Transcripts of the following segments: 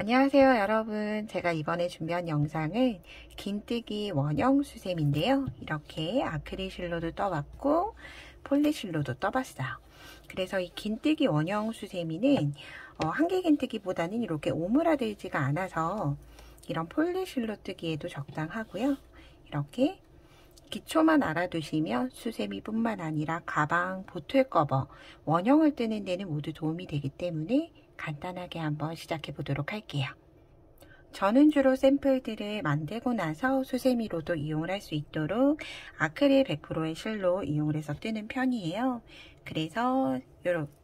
안녕하세요 여러분. 제가 이번에 준비한 영상은 긴뜨기 원형 수세미인데요. 이렇게 아크릴 실로도 떠봤고 폴리실로도 떠봤어요. 그래서 이 긴뜨기 원형 수세미는 한개 긴뜨기보다는 이렇게 오므라들지가 않아서 이런 폴리실로 뜨기에도 적당하고요. 이렇게 기초만 알아두시면 수세미 뿐만 아니라 가방, 보틀 커버, 원형을 뜨는 데는 모두 도움이 되기 때문에 간단하게 한번 시작해 보도록 할게요. 저는 주로 샘플들을 만들고 나서 수세미로도 이용을 할 수 있도록 아크릴 100%의 실로 이용을 해서 뜨는 편이에요. 그래서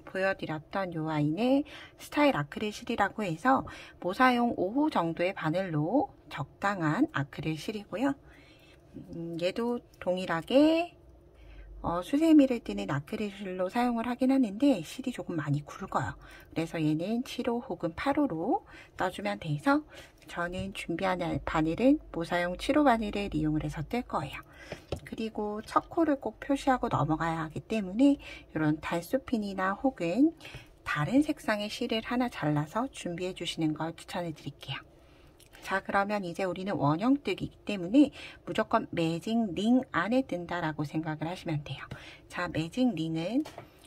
보여드렸던 이 아이는 스타일 아크릴 실이라고 해서 모사용 5호 정도의 바늘로 적당한 아크릴 실이고요. 얘도 동일하게 수세미를 뜨는 아크릴 실로 사용을 하긴 하는데 실이 조금 많이 굵어요. 그래서 얘는 7호 혹은 8호로 떠주면 돼서 저는 준비한 바늘은 모사용 7호 바늘을 이용을 해서 뜰 거예요. 그리고 첫 코를 꼭 표시하고 넘어가야 하기 때문에 이런 단수핀이나 혹은 다른 색상의 실을 하나 잘라서 준비해 주시는 걸 추천해 드릴게요. 자, 그러면 이제 우리는 원형 뜨기이기 때문에 무조건 매직 링 안에 뜬다라고 생각을 하시면 돼요. 자, 매직 링은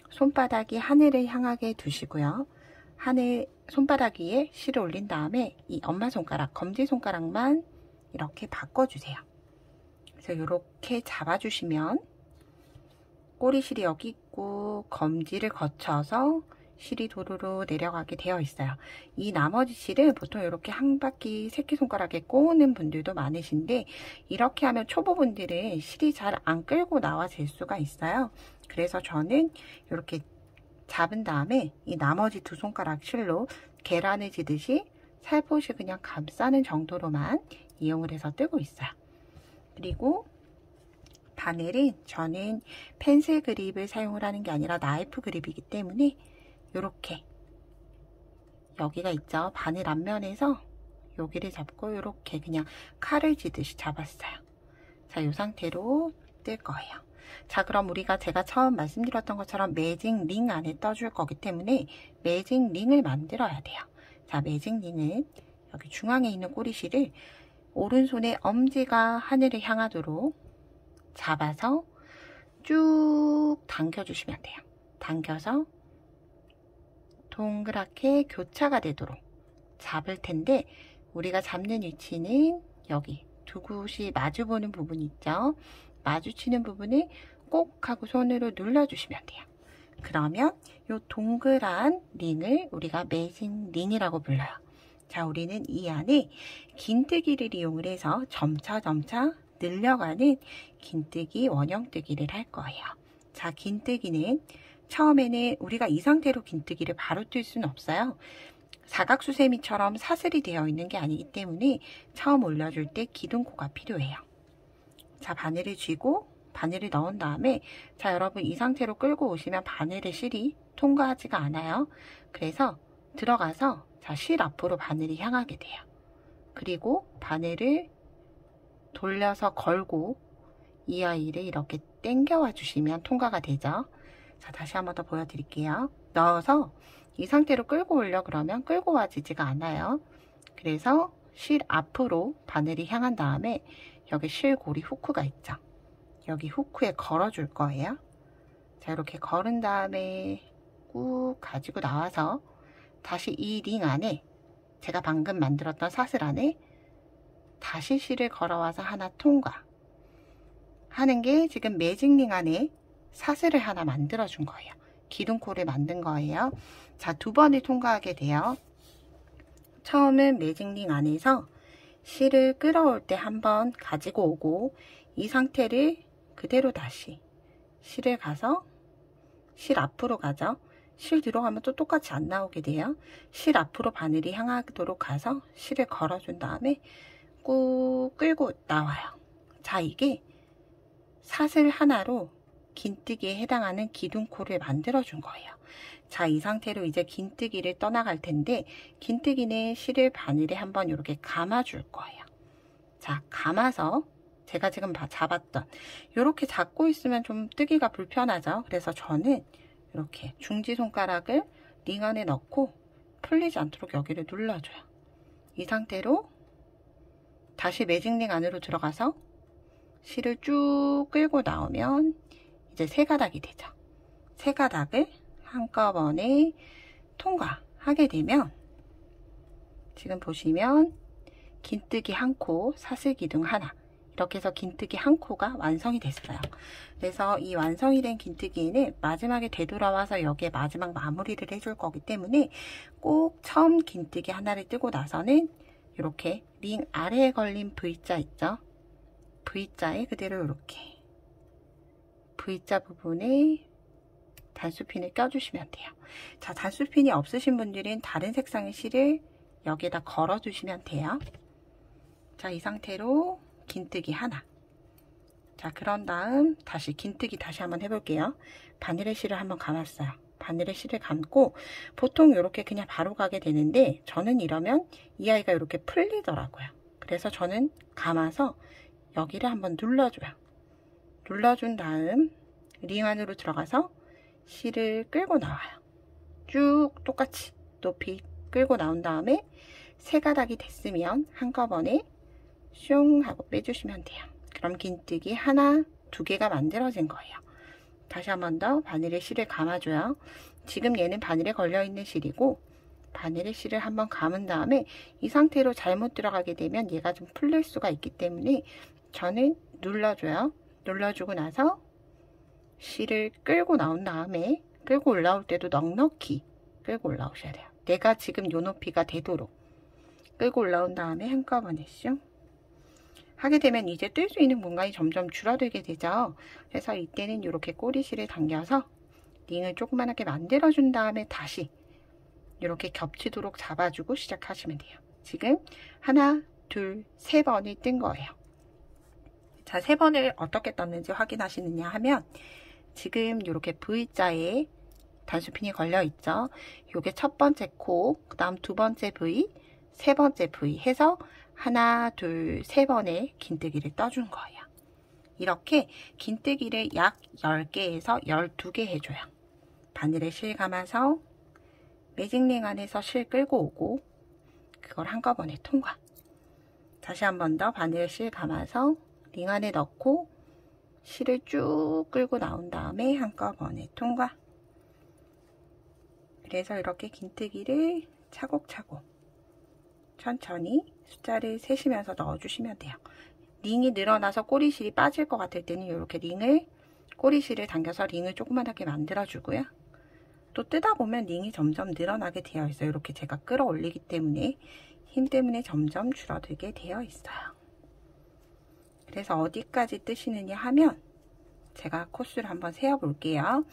손바닥이 하늘을 향하게 두시고요. 손바닥 위에 실을 올린 다음에 이 엄마손가락, 검지손가락만 이렇게 바꿔주세요. 그래서 이렇게 잡아주시면 꼬리실이 여기 있고 검지를 거쳐서 실이 도루로 내려가게 되어 있어요. 이 나머지 실은 보통 이렇게 한 바퀴 새끼손가락에 꼬는 분들도 많으신데 이렇게 하면 초보분들은 실이 잘 안 끌고 나와 질 수가 있어요. 그래서 저는 이렇게 잡은 다음에 이 나머지 두 손가락 실로 계란을 지듯이 살포시 그냥 감싸는 정도로만 이용을 해서 뜨고 있어요. 그리고 바늘은 저는 펜슬 그립을 사용을 하는 게 아니라 나이프 그립이기 때문에 이렇게 여기가 있죠. 바늘 앞면에서 여기를 잡고 이렇게 그냥 칼을 쥐듯이 잡았어요. 자, 이 상태로 뜰 거예요. 자, 그럼 우리가 제가 처음 말씀드렸던 것처럼 매직 링 안에 떠줄 거기 때문에 매직 링을 만들어야 돼요. 자, 매직 링은 여기 중앙에 있는 꼬리실을 오른손에 엄지가 하늘을 향하도록 잡아서 쭉 당겨주시면 돼요. 당겨서 동그랗게 교차가 되도록 잡을 텐데 우리가 잡는 위치는 여기 두 곳이 마주보는 부분 있죠. 마주치는 부분을 꼭 하고 손으로 눌러주시면 돼요. 그러면 이 동그란 링을 우리가 매직 링이라고 불러요. 자, 우리는 이 안에 긴뜨기를 이용을 해서 점차 늘려가는 긴뜨기 원형뜨기를 할 거예요. 자, 긴뜨기는 처음에는 우리가 이 상태로 긴뜨기를 바로 뜰 수는 없어요. 사각수세미처럼 사슬이 되어 있는 게 아니기 때문에 처음 올려줄 때 기둥코가 필요해요. 자, 바늘을 쥐고 바늘을 넣은 다음에 자, 여러분 이 상태로 끌고 오시면 바늘의 실이 통과하지가 않아요. 그래서 들어가서 자, 실 앞으로 바늘이 향하게 돼요. 그리고 바늘을 돌려서 걸고 이 아이를 이렇게 당겨와 주시면 통과가 되죠. 자, 다시 한번 더 보여드릴게요. 넣어서 이 상태로 끌고 올려 그러면 끌고 와지지가 않아요. 그래서 실 앞으로 바늘이 향한 다음에 여기 실고리 후크가 있죠. 여기 후크에 걸어줄 거예요. 자, 이렇게 걸은 다음에 꾹 가지고 나와서 다시 이 링 안에 제가 방금 만들었던 사슬 안에 다시 실을 걸어와서 하나 통과 하는 게 지금 매직 링 안에 사슬을 하나 만들어 준 거예요. 기둥코를 만든 거예요. 자, 두 번을 통과하게 돼요. 처음은 매직 링 안에서 실을 끌어올 때 한 번 가지고 오고 이 상태를 그대로 다시 실을 가서 실 앞으로 가죠. 실 들어가면 또 똑같이 안 나오게 돼요. 실 앞으로 바늘이 향하도록 가서 실을 걸어준 다음에 꾹 끌고 나와요. 자, 이게 사슬 하나로 긴뜨기에 해당하는 기둥코를 만들어 준 거예요. 자, 이 상태로 이제 긴뜨기를 떠나갈 텐데 긴뜨기는 실을 바늘에 한번 이렇게 감아 줄 거예요. 자, 감아서 제가 지금 잡았던 이렇게 잡고 있으면 좀 뜨기가 불편하죠. 그래서 저는 이렇게 중지손가락을 링 안에 넣고 풀리지 않도록 여기를 눌러줘요. 이 상태로 다시 매직링 안으로 들어가서 실을 쭉 끌고 나오면 이제 세 가닥이 되죠. 세 가닥을 한꺼번에 통과하게 되면 지금 보시면 긴뜨기 한 코, 사슬기둥 하나, 이렇게 해서 긴뜨기 한 코가 완성이 됐어요. 그래서 이 완성이 된 긴뜨기는 마지막에 되돌아와서 여기에 마지막 마무리를 해줄 거기 때문에 꼭 처음 긴뜨기 하나를 뜨고 나서는 이렇게 링 아래에 걸린 V자 있죠? V자에 그대로 이렇게 V자 부분에 단수핀을 껴주시면 돼요. 자, 단수핀이 없으신 분들은 다른 색상의 실을 여기에다 걸어 주시면 돼요. 자, 이 상태로 긴뜨기 하나. 자, 그런 다음 다시 긴뜨기 다시 한번 해볼게요. 바늘의 실을 한번 감았어요. 바늘의 실을 감고 보통 이렇게 그냥 바로 가게 되는데 저는 이러면 이 아이가 이렇게 풀리더라고요. 그래서 저는 감아서 여기를 한번 눌러줘요. 눌러준 다음 링 안으로 들어가서 실을 끌고 나와요. 쭉 똑같이 높이 끌고 나온 다음에 세 가닥이 됐으면 한꺼번에 슝 하고 빼주시면 돼요. 그럼 긴뜨기 하나, 두 개가 만들어진 거예요. 다시 한 번 더 바늘의 실을 감아줘요. 지금 얘는 바늘에 걸려있는 실이고 바늘의 실을 한번 감은 다음에 이 상태로 잘못 들어가게 되면 얘가 좀 풀릴 수가 있기 때문에 저는 눌러줘요. 눌러주고 나서 실을 끌고 나온 다음에 끌고 올라올 때도 넉넉히 끌고 올라오셔야 돼요. 내가 지금 요 높이가 되도록 끌고 올라온 다음에 한꺼번에 슝 하게 되면 이제 뜰 수 있는 공간이 점점 줄어들게 되죠. 그래서 이때는 이렇게 꼬리실을 당겨서 링을 조그만하게 만들어준 다음에 다시 이렇게 겹치도록 잡아주고 시작하시면 돼요. 지금 하나, 둘, 세 번을 뜬 거예요. 자, 세 번을 어떻게 떴는지 확인하시느냐 하면 지금 이렇게 V자에 단수핀이 걸려 있죠. 요게 첫 번째 코, 그 다음 두 번째 V, 세 번째 V 해서 하나, 둘, 세 번의 긴뜨기를 떠준 거예요. 이렇게 긴뜨기를 약 10개에서 12개 해줘요. 바늘에 실 감아서 매직링 안에서 실 끌고 오고 그걸 한꺼번에 통과. 다시 한 번 더 바늘에 실 감아서 링 안에 넣고 실을 쭉 끌고 나온 다음에 한꺼번에 통과. 그래서 이렇게 긴뜨기를 차곡차곡 천천히 숫자를 세시면서 넣어주시면 돼요. 링이 늘어나서 꼬리실이 빠질 것 같을 때는 이렇게 꼬리실을 당겨서 링을 조그만하게 만들어주고요. 또 뜨다 보면 링이 점점 늘어나게 되어 있어요. 이렇게 제가 끌어올리기 때문에 힘 때문에 점점 줄어들게 되어 있어요. 그래서 어디까지 뜨시느냐 하면 제가 코스를 한번 세어 볼게요.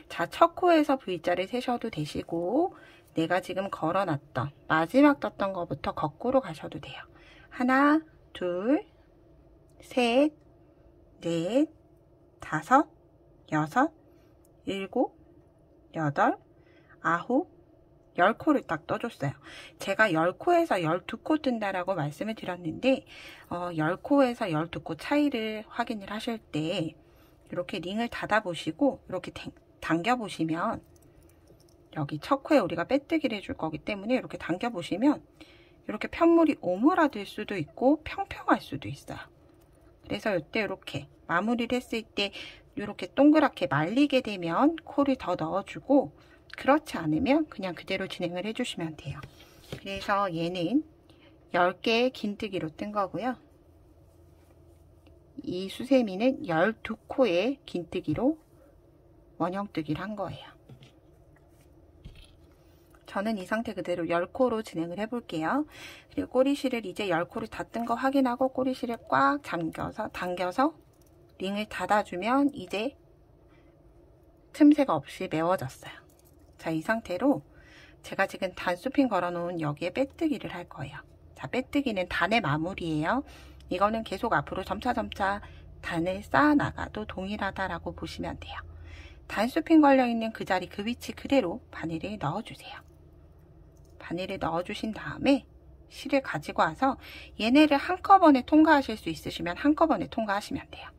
자, 첫 코에서 V자를 세셔도 되시고 내가 지금 걸어놨던 마지막 떴던 거부터 거꾸로 가셔도 돼요. 하나, 둘, 셋, 넷, 다섯, 여섯, 일곱, 여덟, 아홉, 10코를 딱 떠줬어요. 제가 10코에서 12코 뜬다라고 말씀을 드렸는데 10코에서 12코 차이를 확인을 하실 때 이렇게 링을 닫아 보시고 이렇게 당겨 보시면 여기 첫 코에 우리가 빼뜨기를 해줄 거기 때문에 이렇게 당겨 보시면 이렇게 편물이 오므라들 수도 있고 평평할 수도 있어요. 그래서 이때 이렇게 마무리를 했을 때 이렇게 동그랗게 말리게 되면 코를 더 넣어주고 그렇지 않으면 그냥 그대로 진행을 해주시면 돼요. 그래서 얘는 10개의 긴뜨기로 뜬 거고요. 이 수세미는 12코의 긴뜨기로 원형뜨기를 한 거예요. 저는 이 상태 그대로 10코로 진행을 해볼게요. 그리고 꼬리실을 이제 10코를 다 뜬 거 확인하고 꼬리실을 꽉 당겨서 링을 닫아주면 이제 틈새가 없이 메워졌어요. 자, 이 상태로 제가 지금 단수핀 걸어놓은 여기에 빼뜨기를 할 거예요. 자, 빼뜨기는 단의 마무리예요. 이거는 계속 앞으로 점차점차 단을 쌓아나가도 동일하다라고 보시면 돼요. 단수핀 걸려있는 그 자리 그 위치 그대로 바늘을 넣어주세요. 바늘을 넣어주신 다음에 실을 가지고 와서 얘네를 한꺼번에 통과하실 수 있으시면 한꺼번에 통과하시면 돼요.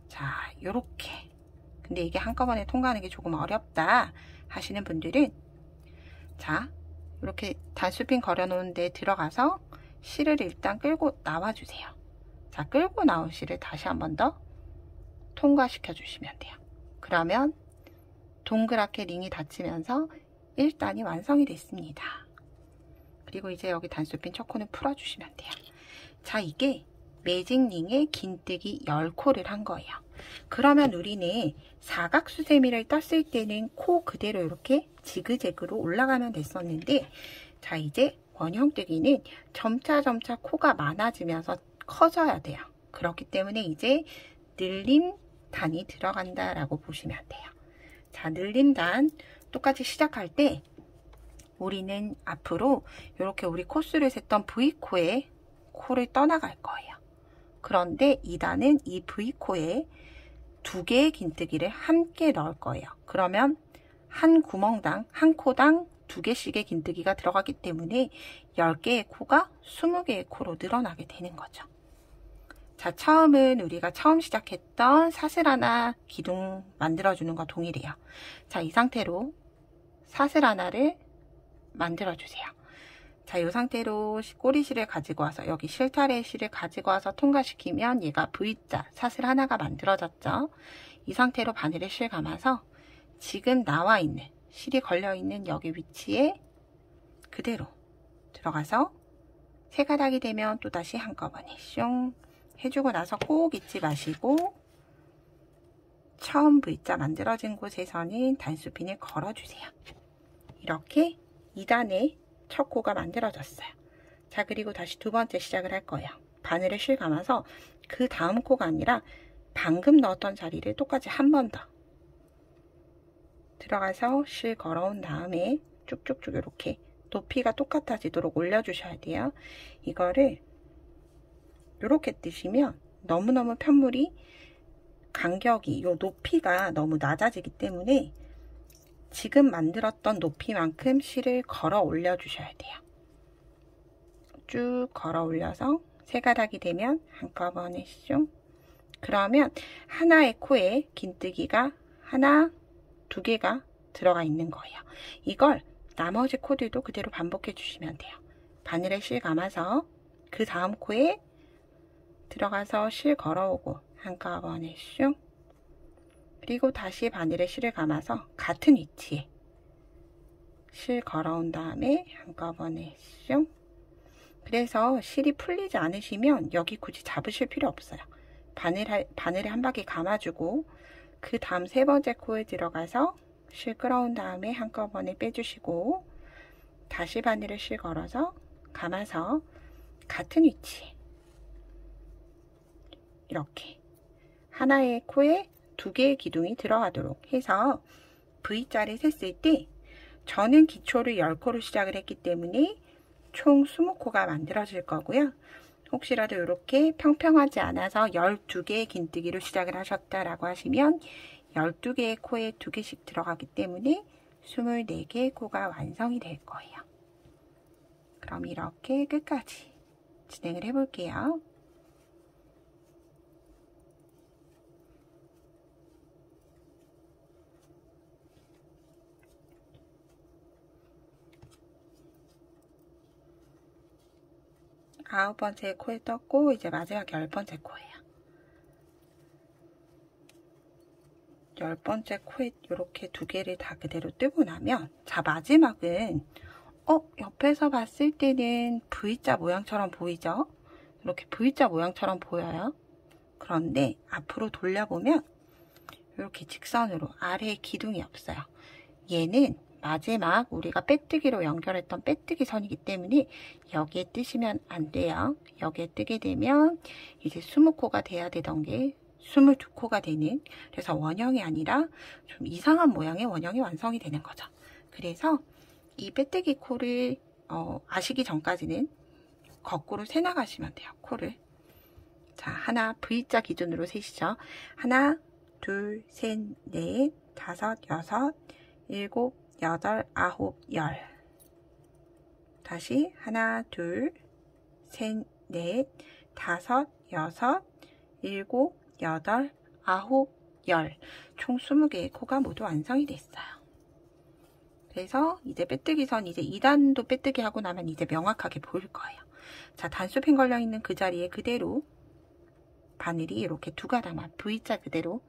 자, 요렇게. 근데 이게 한꺼번에 통과하는 게 조금 어렵다 하시는 분들은 자, 이렇게 단수핀 걸어놓은 데 들어가서 실을 일단 끌고 나와주세요. 자, 끌고 나온 실을 다시 한 번 더 통과시켜 주시면 돼요. 그러면 동그랗게 링이 닫히면서 1단이 완성이 됐습니다. 그리고 이제 여기 단수핀 첫 코는 풀어주시면 돼요. 자, 이게 매직링의 긴뜨기 10코를 한 거예요. 그러면 우리는 사각수세미를 떴을 때는 코 그대로 이렇게 지그재그로 올라가면 됐었는데, 자, 이제 원형뜨기는 점차 코가 많아지면서 커져야 돼요. 그렇기 때문에 이제 늘림 단이 들어간다 라고 보시면 돼요. 자, 늘림 단 똑같이 시작할 때 우리는 앞으로 이렇게 우리 코수를 셌던 V코에 코를 떠나갈 거예요. 그런데 2단은 이 V코에 2개의 긴뜨기를 함께 넣을 거예요. 그러면 한 구멍당, 한 코당 2개씩의 긴뜨기가 들어가기 때문에 10개의 코가 20개의 코로 늘어나게 되는 거죠. 자, 처음은 우리가 처음 시작했던 사슬 하나 기둥 만들어주는 거 동일해요. 자, 이 상태로 사슬 하나를 만들어주세요. 자, 이 상태로 꼬리실을 가지고 와서 여기 실타래 실을 가지고 와서 통과시키면 얘가 V자 사슬 하나가 만들어졌죠. 이 상태로 바늘에 실 감아서 지금 나와 있는 실이 걸려있는 여기 위치에 그대로 들어가서 세 가닥이 되면 또다시 한꺼번에 슝 해주고 나서 꼭 잊지 마시고 처음 V자 만들어진 곳에서는 단수핀을 걸어주세요. 이렇게 2단에 첫 코가 만들어졌어요. 자, 그리고 다시 두 번째 시작을 할 거예요. 바늘에 실 감아서 그 다음 코가 아니라 방금 넣었던 자리를 똑같이 한 번 더 들어가서 실 걸어온 다음에 쭉쭉쭉 이렇게 높이가 똑같아지도록 올려주셔야 돼요. 이거를 이렇게 뜨시면 너무너무 편물이 간격이, 요 높이가 너무 낮아지기 때문에 지금 만들었던 높이만큼 실을 걸어 올려 주셔야 돼요. 쭉 걸어 올려서 세 가닥이 되면 한꺼번에 슝. 그러면 하나의 코에 긴뜨기가 하나, 2개가 들어가 있는 거예요. 이걸 나머지 코들도 그대로 반복해 주시면 돼요. 바늘에 실 감아서 그 다음 코에 들어가서 실 걸어오고 한꺼번에 슝. 그리고 다시 바늘에 실을 감아서 같은 위치에 실 걸어온 다음에 한꺼번에 슝. 그래서 실이 풀리지 않으시면 여기 굳이 잡으실 필요 없어요. 바늘에 한 바퀴 감아주고 그 다음 세 번째 코에 들어가서 실 끌어온 다음에 한꺼번에 빼주시고 다시 바늘에 실 걸어서 감아서 같은 위치에 이렇게 하나의 코에 2개의 기둥이 들어가도록 해서 V자를 셌을 때 저는 기초를 10코로 시작을 했기 때문에 총 20코가 만들어질 거고요. 혹시라도 이렇게 평평하지 않아서 12개의 긴뜨기로 시작을 하셨다라고 하시면 12개의 코에 2개씩 들어가기 때문에 24개의 코가 완성이 될 거예요. 그럼 이렇게 끝까지 진행을 해볼게요. 아홉 번째 코에 떴고 이제 마지막 10번째 코예요. 10번째 코에 이렇게 2개를 다 그대로 뜨고 나면 자, 마지막은 옆에서 봤을 때는 V자 모양처럼 보이죠? 이렇게 V자 모양처럼 보여요. 그런데 앞으로 돌려보면 이렇게 직선으로 아래에 기둥이 없어요. 얘는 마지막 우리가 빼뜨기로 연결했던 빼뜨기 선이기 때문에 여기에 뜨시면 안 돼요. 여기에 뜨게 되면 이제 20코가 돼야 되던 게 22코가 되는, 그래서 원형이 아니라 좀 이상한 모양의 원형이 완성이 되는 거죠. 그래서 이 빼뜨기 코를 아시기 전까지는 거꾸로 세 나가시면 돼요. 코를. 자, 하나 V자 기준으로 세시죠. 하나, 둘, 셋, 넷, 다섯, 여섯, 일곱, 여덟, 아홉, 열. 다시 하나, 둘, 셋, 넷, 다섯, 여섯, 일곱, 여덟, 아홉, 열. 총 20개의 코가 모두 완성이 됐어요. 그래서 이제 빼뜨기 선 이제 2단도 빼뜨기 하고 나면 이제 명확하게 보일 거예요. 자, 단수핀 걸려있는 그 자리에 그대로 바늘이 이렇게 두 가닥만 V자 그대로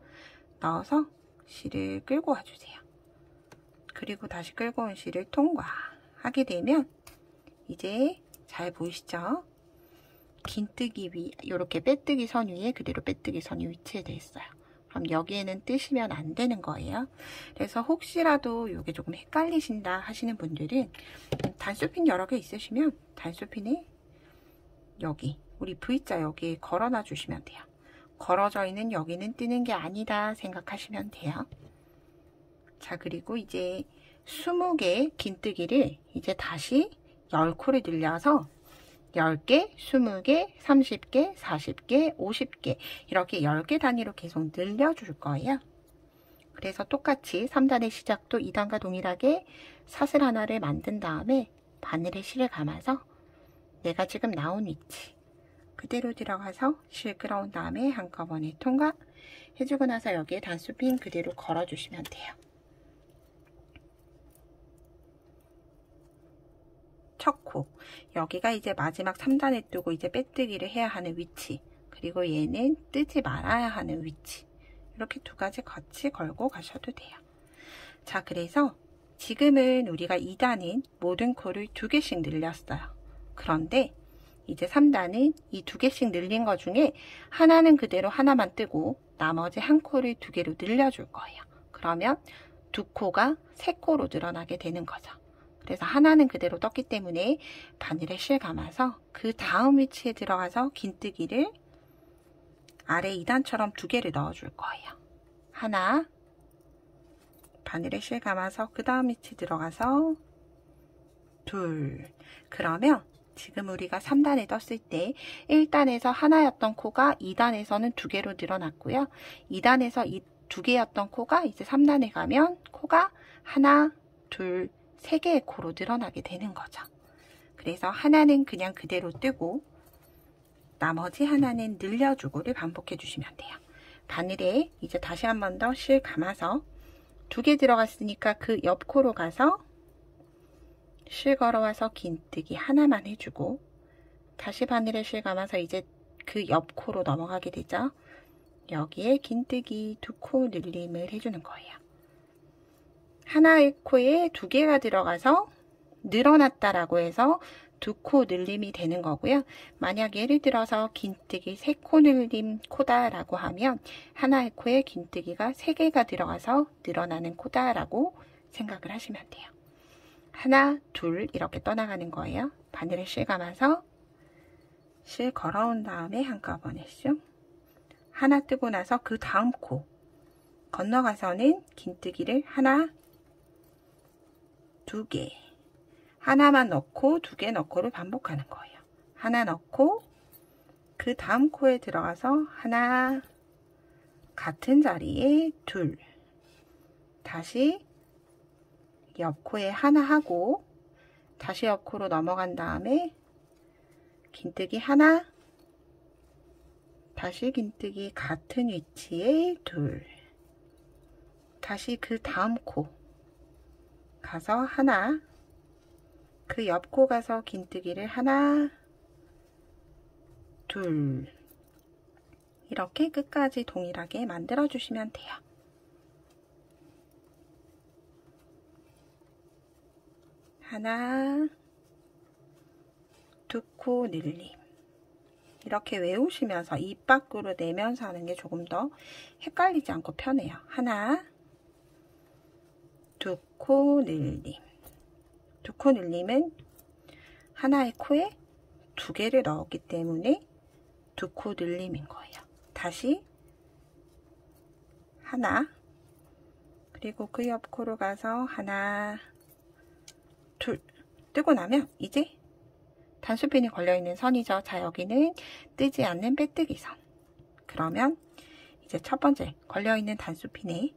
넣어서 실을 끌고 와주세요. 그리고 다시 끌고 온 실을 통과하게 되면 이제 잘 보이시죠? 긴뜨기 위, 이렇게 빼뜨기 선 위에 그대로 빼뜨기 선이 위치되어 있어요. 그럼 여기에는 뜨시면 안 되는 거예요. 그래서 혹시라도 이게 조금 헷갈리신다 하시는 분들은 단수핀 여러 개 있으시면 단수핀에 여기 우리 V자 여기에 걸어놔 주시면 돼요. 걸어져 있는 여기는 뜨는 게 아니다 생각하시면 돼요. 자, 그리고 이제 20개 긴뜨기를 이제 다시 10코를 늘려서 10개, 20개, 30개, 40개, 50개 이렇게 10개 단위로 계속 늘려줄 거예요. 그래서 똑같이 3단의 시작도 2단과 동일하게 사슬 하나를 만든 다음에 바늘에 실을 감아서 내가 지금 나온 위치 그대로 들어가서 실 끌어온 다음에 한꺼번에 통과 해주고 나서 여기에 단수핀 그대로 걸어주시면 돼요. 첫 코, 여기가 이제 마지막 3단에 뜨고 이제 빼뜨기를 해야 하는 위치, 그리고 얘는 뜨지 말아야 하는 위치, 이렇게 두 가지 같이 걸고 가셔도 돼요. 자, 그래서 지금은 우리가 2단은 모든 코를 2개씩 늘렸어요. 그런데 이제 3단은 이 2개씩 늘린 것 중에 하나는 그대로 하나만 뜨고 나머지 한 코를 2개로 늘려줄 거예요. 그러면 두 코가 3코로 늘어나게 되는 거죠. 그래서 하나는 그대로 떴기 때문에 바늘에 실 감아서 그 다음 위치에 들어가서 긴뜨기를 아래 2단처럼 2개를 넣어줄 거예요. 하나, 바늘에 실 감아서 그 다음 위치 들어가서 둘. 그러면 지금 우리가 3단에 떴을 때 1단에서 하나였던 코가 2단에서는 2개로 늘어났고요. 2단에서 이 2개였던 코가 이제 3단에 가면 코가 하나, 둘, 3개의 코로 늘어나게 되는 거죠. 그래서 하나는 그냥 그대로 뜨고 나머지 하나는 늘려주고를 반복해 주시면 돼요. 바늘에 이제 다시 한 번 더 실 감아서 2개 들어갔으니까 그 옆 코로 가서 실 걸어와서 긴뜨기 하나만 해주고 다시 바늘에 실 감아서 이제 그 옆 코로 넘어가게 되죠. 여기에 긴뜨기 2코 늘림을 해주는 거예요. 하나의 코에 2개가 들어가서 늘어났다라고 해서 2코 늘림이 되는 거고요. 만약 예를 들어서 긴뜨기 3코 늘림 코다라고 하면 하나의 코에 긴뜨기가 3개가 들어가서 늘어나는 코다라고 생각을 하시면 돼요. 하나, 둘 이렇게 떠나가는 거예요. 바늘에 실 감아서 실 걸어온 다음에 한꺼번에 쑥 하나 뜨고 나서 그 다음 코 건너가서는 긴뜨기를 하나, 2개 하나만 넣고 2개 넣고를 반복하는 거예요. 하나 넣고 그 다음 코에 들어가서 하나, 같은 자리에 둘, 다시 옆 코에 하나 하고 다시 옆 코로 넘어간 다음에 긴뜨기 하나, 다시 긴뜨기 같은 위치에 둘, 다시 그 다음 코 가서 하나, 그 옆 코 가서 긴뜨기를 하나, 둘 이렇게 끝까지 동일하게 만들어 주시면 돼요. 하나, 2코 늘림 이렇게 외우시면서 입 밖으로 내면서 하는 게 조금 더 헷갈리지 않고 편해요. 하나, 2코 늘림 2코 늘림은 하나의 코에 2개를 넣었기 때문에 2코 늘림인 거예요. 다시 하나, 그리고 그 옆 코로 가서 하나, 둘 뜨고 나면 이제 단수핀이 걸려있는 선이죠. 자, 여기는 뜨지 않는 빼뜨기 선. 그러면 이제 첫 번째 걸려있는 단수핀에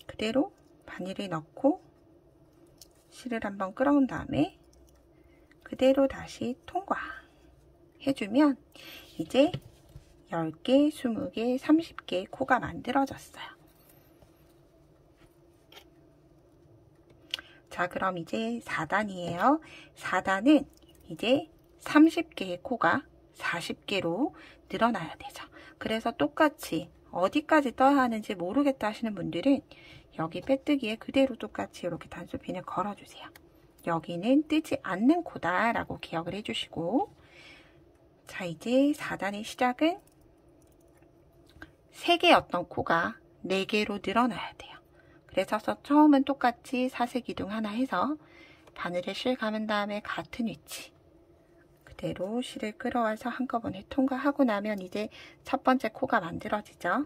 그대로 바늘을 넣고 실을 한번 끌어온 다음에 그대로 다시 통과 해주면 이제 10개, 20개, 30개의 코가 만들어졌어요. 자, 그럼 이제 4단이에요. 4단은 이제 30개의 코가 40개로 늘어나야 되죠. 그래서 똑같이 어디까지 떠야 하는지 모르겠다 하시는 분들은 여기 빼뜨기에 그대로 똑같이 이렇게 단수핀을 걸어주세요. 여기는 뜨지 않는 코다 라고 기억을 해주시고, 자, 이제 4단의 시작은 3개였던 코가 4개로 늘어나야 돼요. 그래서 처음은 똑같이 사슬기둥 하나 해서 바늘에 실 감은 다음에 같은 위치 그대로 실을 끌어와서 한꺼번에 통과하고 나면 이제 첫 번째 코가 만들어지죠.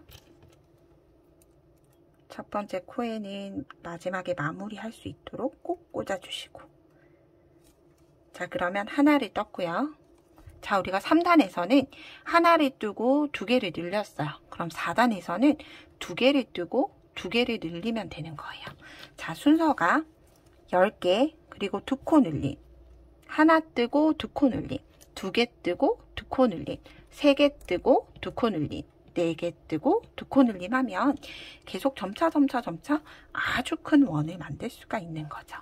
첫 번째 코에는 마지막에 마무리할 수 있도록 꼭 꽂아주시고, 자, 그러면 하나를 떴고요. 자, 우리가 3단에서는 하나를 뜨고 2개를 늘렸어요. 그럼 4단에서는 2개를 뜨고 2개를 늘리면 되는 거예요. 자, 순서가 10개, 그리고 2코 늘림, 하나 뜨고 2코 늘림, 2개 뜨고 2코 늘림, 3개 뜨고 2코 늘림, 4개 뜨고 2코 늘림 하면 계속 점차 아주 큰 원을 만들 수가 있는 거죠.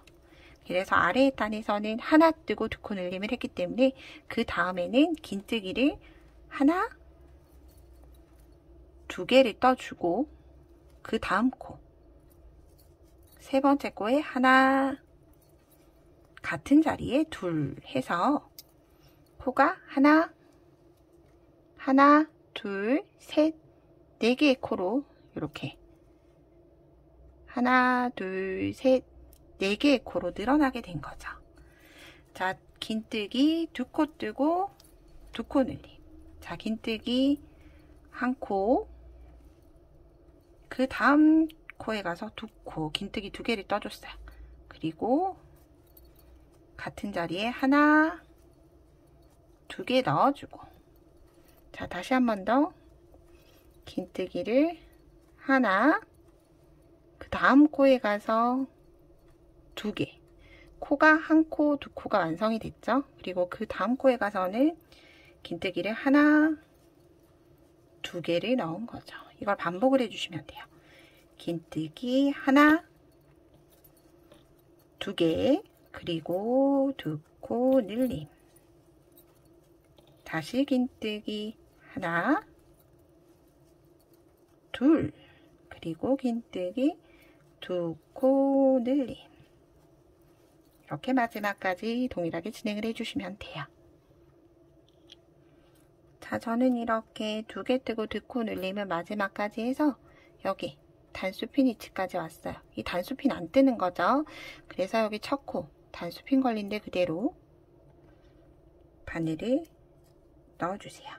그래서 아래의 단에서는 하나 뜨고 2코 늘림을 했기 때문에 그 다음에는 긴뜨기를 하나, 2개를 떠주고 그 다음 코, 세 번째 코에 하나, 같은 자리에 둘 해서 코가 하나, 둘, 셋, 4개의 코로 이렇게 하나, 둘, 셋, 4개의 코로 늘어나게 된 거죠. 자, 긴뜨기 2코 뜨고 2코 늘림. 자, 긴뜨기 1코, 그 다음 코에 가서 2코, 긴뜨기 2개를 떠줬어요. 그리고 같은 자리에 하나, 2개 넣어주고, 자, 다시 한 번 더 긴뜨기를 하나, 그 다음 코에 가서 2개, 코가 1코, 2코가 완성이 됐죠. 그리고 그 다음 코에 가서는 긴뜨기를 하나, 2개를 넣은 거죠. 이걸 반복을 해주시면 돼요. 긴뜨기 하나, 2개, 그리고 2코 늘림, 다시 긴뜨기 하나, 둘, 그리고 긴뜨기 2코 늘림. 이렇게 마지막까지 동일하게 진행을 해주시면 돼요. 자, 저는 이렇게 2개 뜨고 2코 늘림을 마지막까지 해서 여기 단수핀 위치까지 왔어요. 이 단수핀 안 뜨는 거죠. 그래서 여기 첫 코 단수핀 걸린 데 그대로 바늘을 넣어주세요.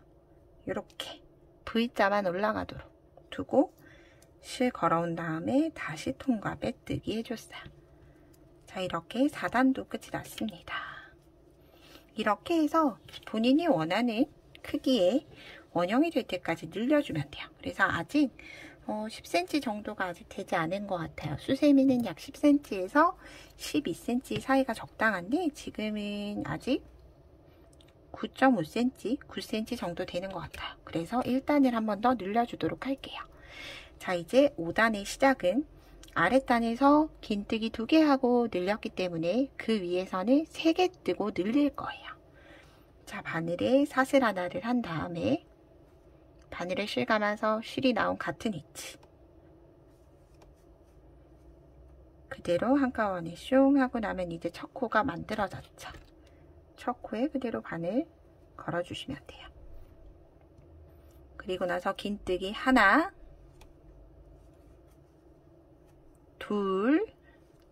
이렇게 V자만 올라가도록 두고 실 걸어온 다음에 다시 통과 빼뜨기 해줬어요. 자, 이렇게 4단도 끝이 났습니다. 이렇게 해서 본인이 원하는 크기의 원형이 될 때까지 늘려주면 돼요. 그래서 아직 10cm 정도가 아직 되지 않은 것 같아요. 수세미는 약 10cm에서 12cm 사이가 적당한데 지금은 아직 9.5cm, 9cm 정도 되는 것 같아요. 그래서 1단을 한 번 더 늘려주도록 할게요. 자, 이제 5단의 시작은 아랫단에서 긴뜨기 2개 하고 늘렸기 때문에 그 위에서는 3개 뜨고 늘릴 거예요. 자, 바늘에 사슬 하나를 한 다음에 바늘에 실 감아서 실이 나온 같은 위치 그대로 한가운데 슝 하고 나면 이제 첫 코가 만들어졌죠. 첫 코에 그대로 바늘 걸어주시면 돼요. 그리고 나서 긴뜨기 하나, 둘,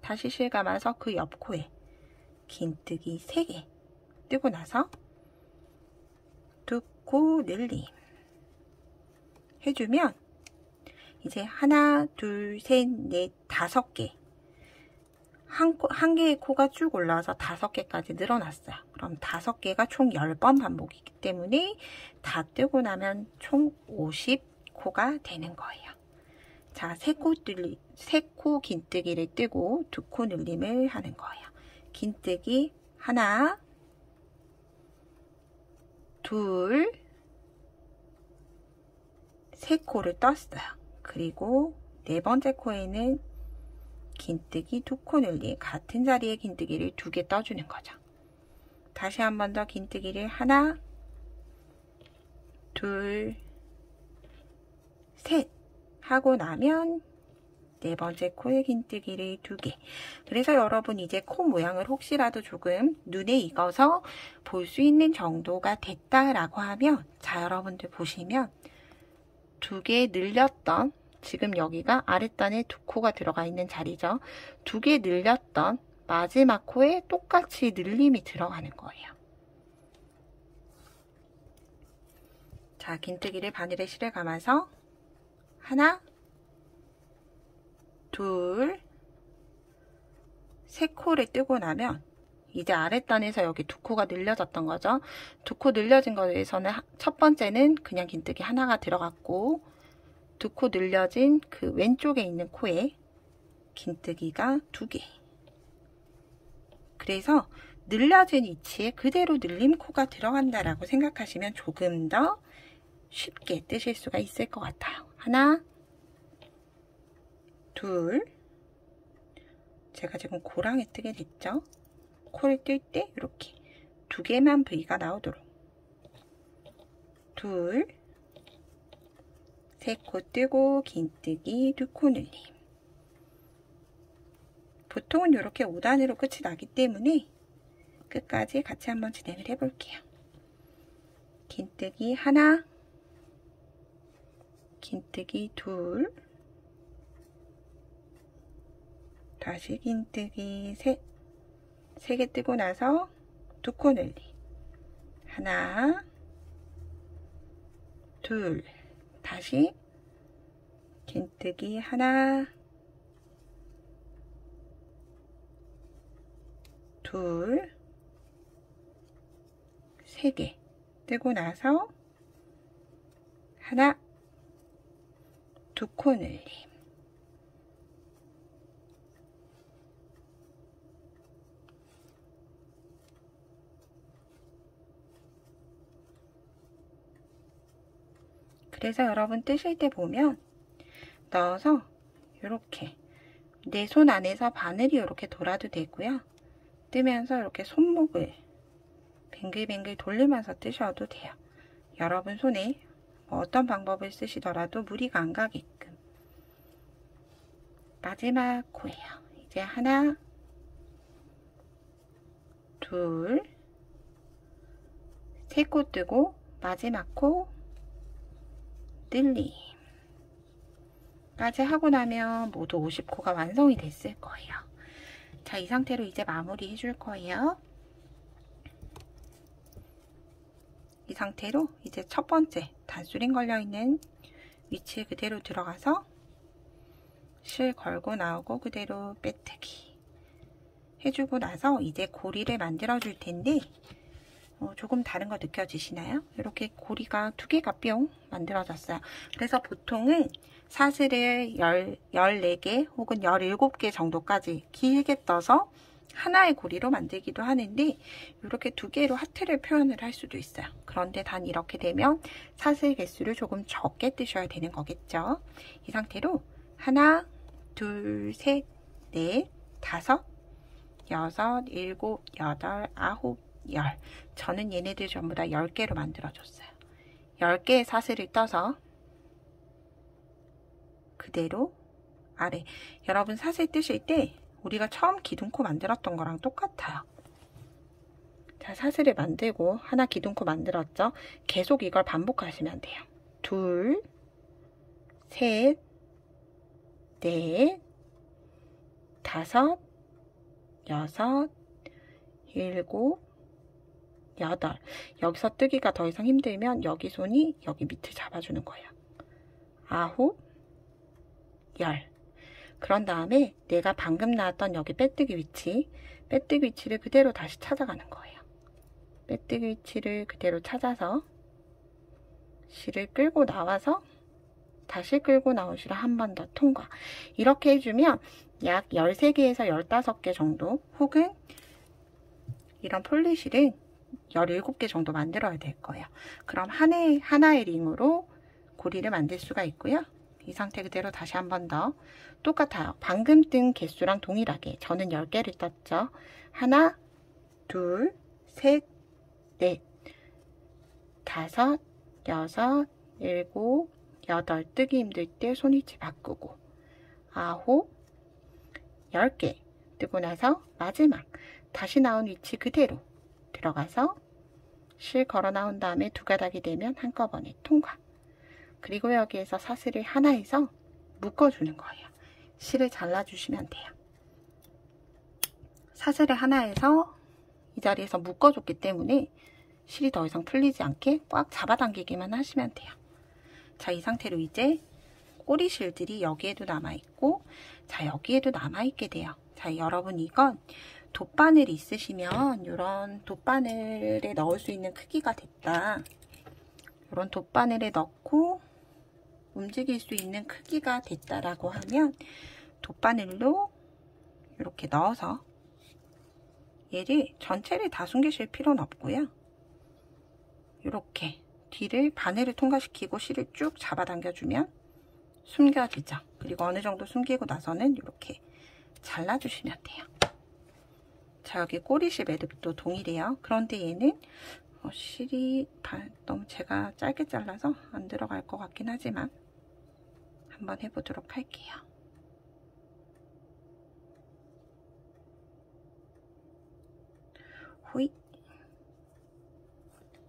다시 실 감아서 그 옆 코에 긴뜨기 3개 뜨고 나서 2코 늘림 해주면 이제 하나, 둘, 셋, 넷, 5개 한 개의 코가 쭉 올라와서 5개까지 늘어났어요. 그럼 5개가 총 10번 반복이기 때문에 다 뜨고 나면 총 50코가 되는 거예요. 자, 3코 긴뜨기를 뜨고 2코 늘림을 하는 거예요. 긴뜨기 하나, 둘, 3코를 떴어요. 그리고 네 번째 코에는 긴뜨기 두 코 늘림. 같은 자리에 긴뜨기를 2개 떠주는 거죠. 다시 한 번 더 긴뜨기를 하나, 둘, 셋 하고 나면 네 번째 코에 긴뜨기를 2개. 그래서 여러분 이제 코 모양을 혹시라도 조금 눈에 익어서 볼 수 있는 정도가 됐다라고 하면, 자, 여러분들 보시면 2개 늘렸던, 지금 여기가 아랫단에 2코가 들어가 있는 자리죠. 2개 늘렸던 마지막 코에 똑같이 늘림이 들어가는 거예요. 자, 긴뜨기를 바늘에 실을 감아서 하나, 둘, 세 코를 뜨고 나면 이제 아랫단에서 여기 2코가 늘려졌던 거죠. 2코 늘려진 거에서는 첫 번째는 그냥 긴뜨기 하나가 들어갔고, 2코 늘려진 그 왼쪽에 있는 코에 긴뜨기가 2개. 그래서 늘려진 위치에 그대로 늘림 코가 들어간다라고 생각하시면 조금 더 쉽게 뜨실 수가 있을 것 같아요. 하나, 둘, 제가 지금 고랑에 뜨게 됐죠. 코를 뜰 때 이렇게 2개만 V가 나오도록, 둘, 세 코 뜨고 긴뜨기 2코 늘림. 보통은 이렇게 5단으로 끝이 나기 때문에 끝까지 같이 한번 진행을 해볼게요. 긴뜨기 하나, 긴뜨기 둘, 다시 긴뜨기 셋, 3개 뜨고 나서 2코 늘림. 하나, 둘, 다시 긴뜨기 하나, 둘, 3개 뜨고 나서 하나, 2코 늘림. 그래서 여러분 뜨실 때 보면 넣어서 이렇게 내 손 안에서 바늘이 이렇게 돌아도 되고요. 뜨면서 이렇게 손목을 뱅글뱅글 돌리면서 뜨셔도 돼요. 여러분 손에 뭐 어떤 방법을 쓰시더라도 무리가 안 가게끔. 마지막 코예요. 이제 하나, 둘, 세 코 뜨고 마지막 코 늘림 까지 하고 나면 모두 50코가 완성이 됐을 거예요. 자, 이 상태로 이제 마무리 해줄 거예요. 이 상태로 이제 첫 번째 단수링 걸려있는 위치에 그대로 들어가서 실 걸고 나오고 그대로 빼뜨기 해주고 나서 이제 고리를 만들어 줄 텐데, 조금 다른 거 느껴지시나요? 이렇게 고리가 2개가 뿅 만들어졌어요. 그래서 보통은 사슬을 14개 혹은 17개 정도까지 길게 떠서 하나의 고리로 만들기도 하는데, 이렇게 2개로 하트를 표현을 할 수도 있어요. 그런데 단 이렇게 되면 사슬 개수를 조금 적게 뜨셔야 되는 거겠죠. 이 상태로 하나, 둘, 셋, 넷, 다섯, 여섯, 일곱, 여덟, 아홉, 열. 저는 얘네들 전부 다 10개로 만들어줬어요. 10개의 사슬을 떠서 그대로 아래. 여러분 사슬 뜨실 때 우리가 처음 기둥코 만들었던 거랑 똑같아요. 자, 사슬을 만들고 하나 기둥코 만들었죠. 계속 이걸 반복하시면 돼요. 둘, 셋, 넷, 다섯, 여섯, 일곱, 여덟. 여기서 뜨기가 더 이상 힘들면 여기 손이 여기 밑을 잡아주는 거예요. 아홉, 열. 그런 다음에 내가 방금 나왔던 여기 빼뜨기 위치를 그대로 다시 찾아가는 거예요. 빼뜨기 위치를 그대로 찾아서 실을 끌고 나와서 다시 끌고 나온 실을 한 번 더 통과. 이렇게 해주면 약 13개에서 15개 정도, 혹은 이런 폴리실은 17개 정도 만들어야 될 거예요. 그럼 하나의 링으로 고리를 만들 수가 있고요. 이 상태 그대로 다시 한 번 더 똑같아요. 방금 뜬 개수랑 동일하게 저는 10개를 떴죠. 하나, 둘, 셋, 넷, 다섯, 여섯, 일곱, 여덟, 뜨기 힘들 때 손위치 바꾸고, 아홉, 10개 뜨고 나서 마지막 다시 나온 위치 그대로 들어가서 실 걸어 나온 다음에 두 가닥이 되면 한꺼번에 통과. 그리고 여기에서 사슬을 하나 해서 묶어주는 거예요. 실을 잘라주시면 돼요. 사슬을 하나 해서 이 자리에서 묶어줬기 때문에 실이 더 이상 풀리지 않게 꽉 잡아당기기만 하시면 돼요. 자, 이 상태로 이제 꼬리 실들이 여기에도 남아있고, 자, 여기에도 남아있게 돼요. 자, 여러분 이건 돗바늘이 있으시면 이런 돗바늘에 넣을 수 있는 크기가 됐다. 이런 돗바늘에 넣고 움직일 수 있는 크기가 됐다라고 하면 돗바늘로 이렇게 넣어서 얘를 전체를 다 숨기실 필요는 없고요. 이렇게 뒤를 바늘을 통과시키고 실을 쭉 잡아당겨주면 숨겨지죠. 그리고 어느 정도 숨기고 나서는 이렇게 잘라주시면 돼요. 자, 여기 꼬리실 매듭도 동일해요. 그런데 얘는 실이 너무 제가 짧게 잘라서 안 들어갈 것 같긴 하지만 한번 해보도록 할게요. 호잇!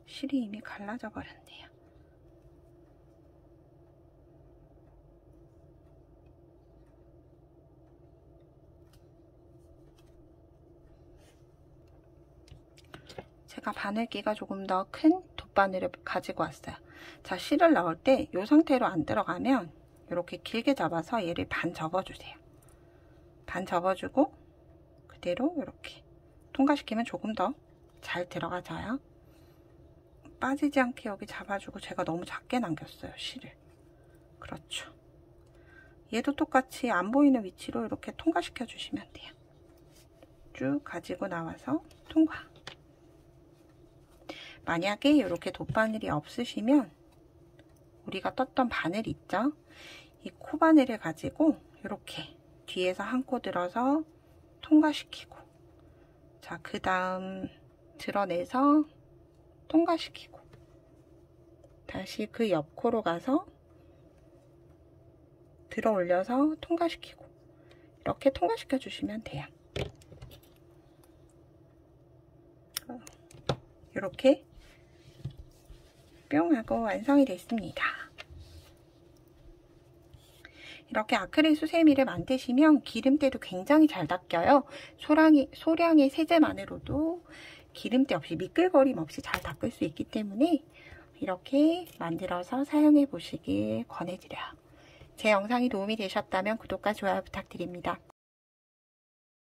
실이 이미 갈라져 버렸네요. 제가 바늘기가 조금 더 큰 돗바늘을 가지고 왔어요. 자, 실을 넣을 때 이 상태로 안 들어가면 이렇게 길게 잡아서 얘를 반 접어주세요. 반 접어주고 그대로 이렇게 통과시키면 조금 더 잘 들어가져요. 빠지지 않게 여기 잡아주고, 제가 너무 작게 남겼어요, 실을. 그렇죠. 얘도 똑같이 안 보이는 위치로 이렇게 통과시켜 주시면 돼요. 쭉 가지고 나와서 통과. 만약에 이렇게 돗바늘이 없으시면 우리가 떴던 바늘 있죠? 이 코바늘을 가지고 이렇게 뒤에서 한 코 들어서 통과시키고, 자, 그 다음 드러내서 통과시키고, 다시 그 옆 코로 가서 들어 올려서 통과시키고, 이렇게 통과시켜 주시면 돼요. 이렇게 뿅 하고 완성이 됐습니다. 이렇게 아크릴 수세미를 만드시면 기름때도 굉장히 잘 닦여요. 소량의 세제만으로도 기름때 없이, 미끌거림 없이 잘 닦을 수 있기 때문에 이렇게 만들어서 사용해 보시길 권해드려요. 제 영상이 도움이 되셨다면 구독과 좋아요 부탁드립니다.